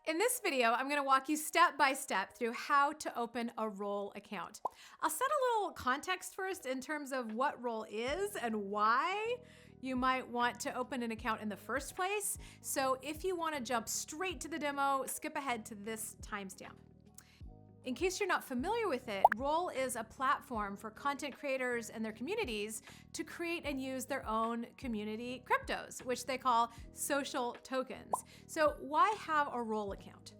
In this video, I'm going to walk you step by step through how to open a Roll account. I'll set a little context first in terms of what Roll is and why you might want to open an account in the first place. So if you want to jump straight to the demo, skip ahead to this timestamp. In case you're not familiar with it, Roll is a platform for content creators and their communities to create and use their own community cryptos, which they call social tokens. So why have a Roll account?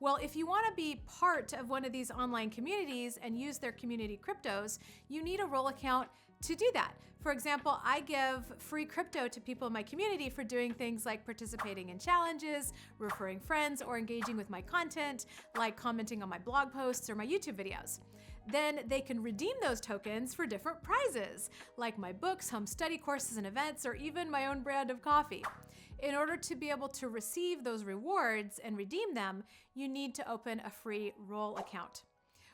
Well, if you want to be part of one of these online communities and use their community cryptos, you need a Roll account to do that. For example, I give free crypto to people in my community for doing things like participating in challenges, referring friends, or engaging with my content, like commenting on my blog posts or my YouTube videos. Then they can redeem those tokens for different prizes, like my books, home study courses and events, or even my own brand of coffee. In order to be able to receive those rewards and redeem them, you need to open a free Roll account.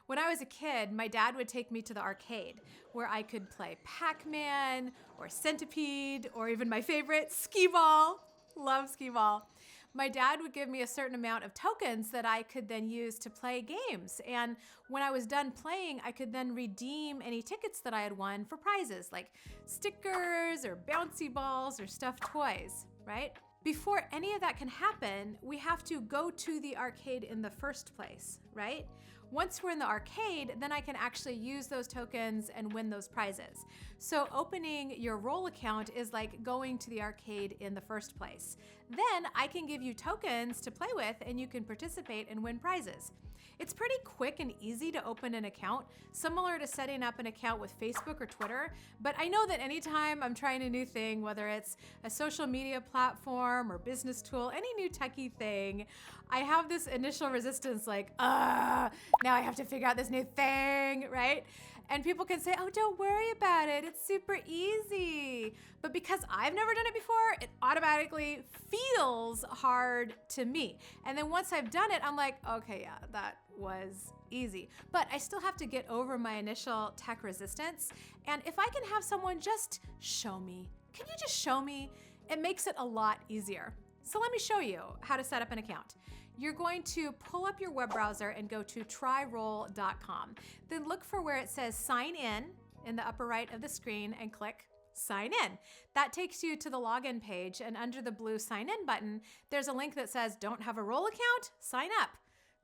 When I was a kid, my dad would take me to the arcade where I could play Pac-Man or Centipede or even my favorite, Skee-Ball. Love Skee-Ball. My dad would give me a certain amount of tokens that I could then use to play games. And when I was done playing, I could then redeem any tickets that I had won for prizes like stickers or bouncy balls or stuffed toys, right? Before any of that can happen, we have to go to the arcade in the first place, right? Once we're in the arcade, then I can actually use those tokens and win those prizes. So opening your Roll account is like going to the arcade in the first place. Then I can give you tokens to play with and you can participate and win prizes. It's pretty quick and easy to open an account, similar to setting up an account with Facebook or Twitter. But I know that anytime I'm trying a new thing, whether it's a social media platform or business tool, any new techie thing, I have this initial resistance like, now I have to figure out this new thing, right? And people can say, oh, don't worry about it. It's super easy. But because I've never done it before, it automatically feels hard to me. And then once I've done it, I'm like, okay, yeah, that was easy. But I still have to get over my initial tech resistance. And if I can have someone just show me, can you just show me? It makes it a lot easier. So let me show you how to set up an account. You're going to pull up your web browser and go to tryroll.com. Then look for where it says sign in the upper right of the screen and click sign in. That takes you to the login page, and under the blue sign in button, there's a link that says don't have a Roll account? Sign up.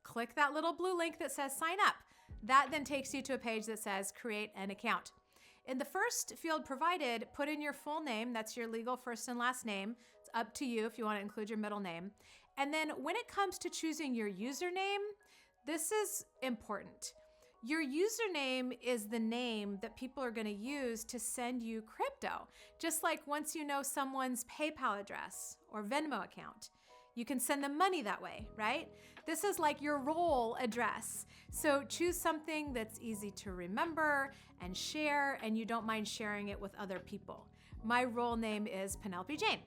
Click that little blue link that says sign up. That then takes you to a page that says create an account. In the first field provided, put in your full name. That's your legal first and last name. It's up to you if you want to include your middle name. And then when it comes to choosing your username, this is important. Your username is the name that people are going to use to send you crypto. Just like once you know someone's PayPal address or Venmo account, you can send them money that way, right? This is like your Roll address. So choose something that's easy to remember and share, and you don't mind sharing it with other people. My Roll name is Penelope Jane.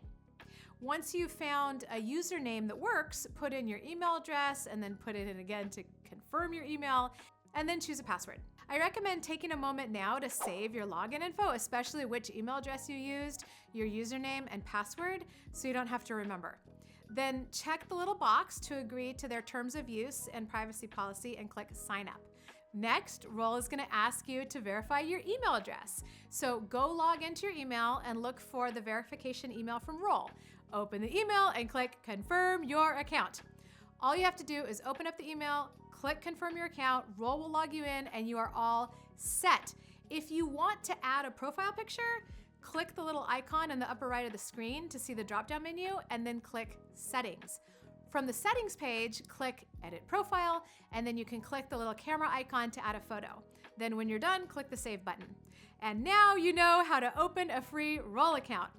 Once you've found a username that works, put in your email address and then put it in again to confirm your email, and then choose a password. I recommend taking a moment now to save your login info, especially which email address you used, your username and password, so you don't have to remember. Then check the little box to agree to their terms of use and privacy policy and click sign up. Next, Roll is going to ask you to verify your email address. So go log into your email and look for the verification email from Roll. Open the email and click confirm your account. All you have to do is open up the email, click confirm your account, Roll will log you in, and you are all set. If you want to add a profile picture, click the little icon in the upper right of the screen to see the drop-down menu, and then click Settings. From the Settings page, click Edit Profile, and then you can click the little camera icon to add a photo. Then when you're done, click the Save button. And now you know how to open a free Roll account.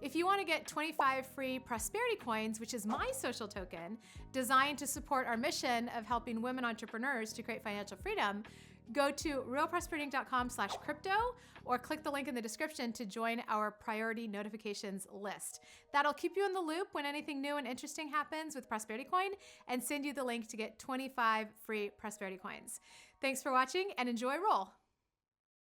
If you want to get 25 free prosperity coins, which is my social token, designed to support our mission of helping women entrepreneurs to create financial freedom, go to realprosperityinc.com/crypto or click the link in the description to join our priority notifications list. That'll keep you in the loop when anything new and interesting happens with Prosperity Coin and send you the link to get 25 free prosperity coins. Thanks for watching and enjoy Roll.